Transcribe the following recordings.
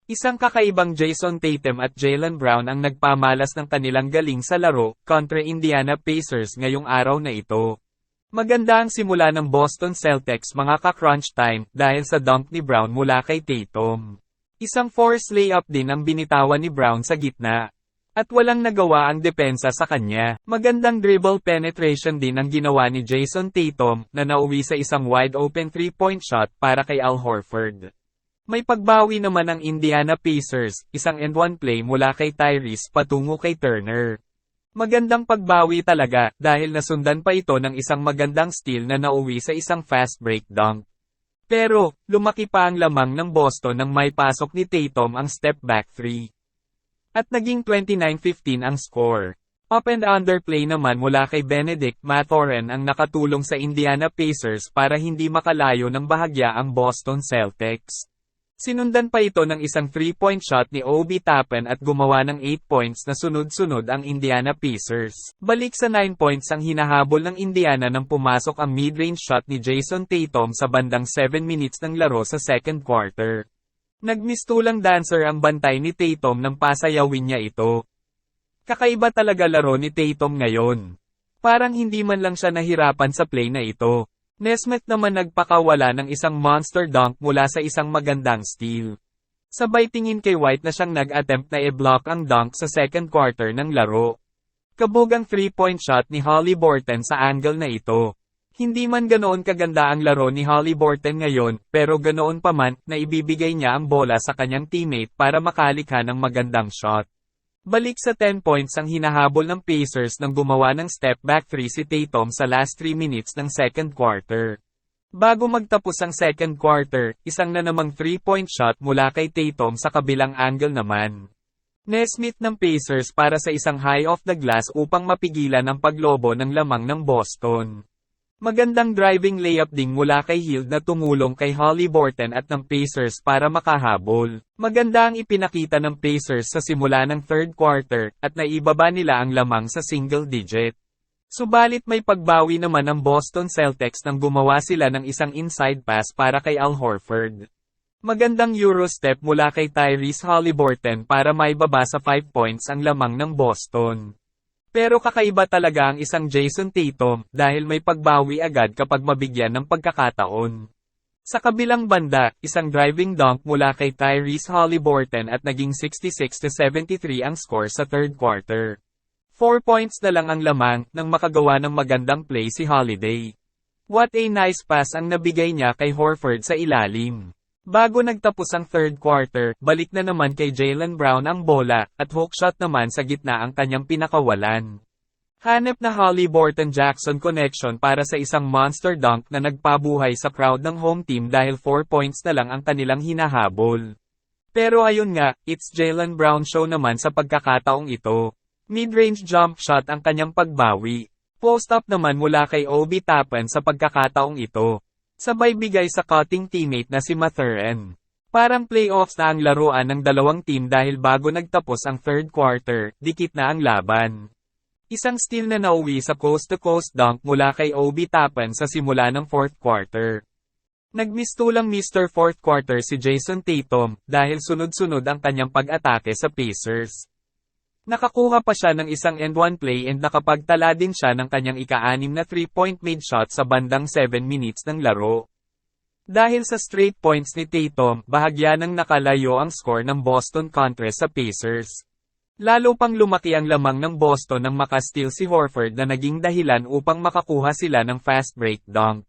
Isang kakaibang Jason Tatum at Jaylen Brown ang nagpamalas ng kanilang galing sa laro kontra Indiana Pacers ngayong araw na ito. Maganda ang simula ng Boston Celtics mga ka-crunch time dahil sa dunk ni Brown mula kay Tatum. Isang force layup din ang binitawan ni Brown sa gitna. At walang nagawa ang depensa sa kanya. Magandang dribble penetration din ang ginawa ni Jason Tatum na nauwi sa isang wide open 3-point shot para kay Al Horford. May pagbawi naman ang Indiana Pacers, isang and-one play mula kay Tyrese patungo kay Turner. Magandang pagbawi talaga dahil nasundan pa ito ng isang magandang steal na nauwi sa isang fast break dunk. Pero, lumaki pa ang lamang ng Boston nang may pasok ni Tatum ang step back 3. At naging 29-15 ang score. Up and under play naman mula kay Benedict Mathurin ang nakatulong sa Indiana Pacers para hindi makalayo ng bahagya ang Boston Celtics. Sinundan pa ito ng isang 3-point shot ni Obi Toppin at gumawa ng 8 points na sunod-sunod ang Indiana Pacers. Balik sa 9 points ang hinahabol ng Indiana nang pumasok ang mid-range shot ni Jason Tatum sa bandang 7 minutes ng laro sa second quarter. Nagmistulang dancer ang bantay ni Tatum nang pasayawin niya ito. Kakaiba talaga laro ni Tatum ngayon. Parang hindi man lang siya nahirapan sa play na ito. Nesmith naman nagpakawala ng isang monster dunk mula sa isang magandang steal. Sabay tingin kay White na siyang nag-attempt na i-block ang dunk sa second quarter ng laro. Kabugang 3-point shot ni Haliburton sa angle na ito. Hindi man ganoon kaganda ang laro ni Haliburton ngayon, pero ganoon pa man na ibibigay niya ang bola sa kanyang teammate para makalikha ng magandang shot. Balik sa 10 points ang hinahabol ng Pacers nang gumawa ng step back 3 si Tatum sa last 3 minutes ng second quarter. Bago magtapos ang second quarter, isang na namang 3-point shot mula kay Tatum sa kabilang angle naman. Nesmith ng Pacers para sa isang high off the glass upang mapigilan ang paglobo ng lamang ng Boston. Magandang driving layup ding mula kay Hield na tumulong kay Haliburton at ng Pacers para makahabol. Maganda ang ipinakita ng Pacers sa simula ng third quarter, at naibaba nila ang lamang sa single digit. Subalit may pagbawi naman ng Boston Celtics nang gumawa sila ng isang inside pass para kay Al Horford. Magandang Euro step mula kay Tyrese Haliburton para maibaba sa 5 points ang lamang ng Boston. Pero kakaiba talaga ang isang Jason Tatum, dahil may pagbawi agad kapag mabigyan ng pagkakataon. Sa kabilang banda, isang driving dunk mula kay Tyrese Haliburton at naging 66-73 ang score sa third quarter. 4 points na lang ang lamang, nang makagawa ng magandang play si Holiday. What a nice pass ang nabigay niya kay Horford sa ilalim. Bago nagtapos ang third quarter, balik na naman kay Jaylen Brown ang bola, at hook shot naman sa gitna ang kanyang pinakawalan. Hanep na Haliburton-Jackson connection para sa isang monster dunk na nagpabuhay sa crowd ng home team dahil 4 points na lang ang kanilang hinahabol. Pero ayun nga, it's Jaylen Brown show naman sa pagkakataong ito. Mid-range jump shot ang kanyang pagbawi. Post-up naman mula kay Obi Toppin sa pagkakataong ito. Sabay bigay sa cutting teammate na si Mathurin. Parang playoffs na ang laruan ng dalawang team dahil bago nagtapos ang third quarter, dikit na ang laban. Isang steal na nauwi sa coast-to-coast dunk mula kay Obi Toppin sa simula ng fourth quarter. Nagmistulang Mr. Fourth Quarter si Jason Tatum, dahil sunod-sunod ang kanyang pag-atake sa Pacers. Nakakuha pa siya ng isang and-one play and nakapagtala din siya ng kanyang ika-6 na 3-point made shot sa bandang 7 minutes ng laro. Dahil sa straight points ni Tatum, bahagya nang nakalayo ang score ng Boston kontra sa Pacers. Lalo pang lumaki ang lamang ng Boston nang makasteal si Horford na naging dahilan upang makakuha sila ng fast break dunk.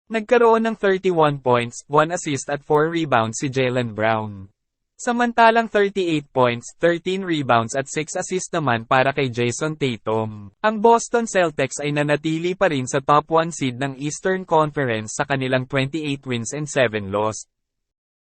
Nagkaroon ng 31 points, 1 assist at 4 rebounds si Jaylen Brown. Samantalang 38 points, 13 rebounds at 6 assists naman para kay Jason Tatum. Ang Boston Celtics ay nanatili pa rin sa top 1 seed ng Eastern Conference sa kanilang 28 wins and 7 loss.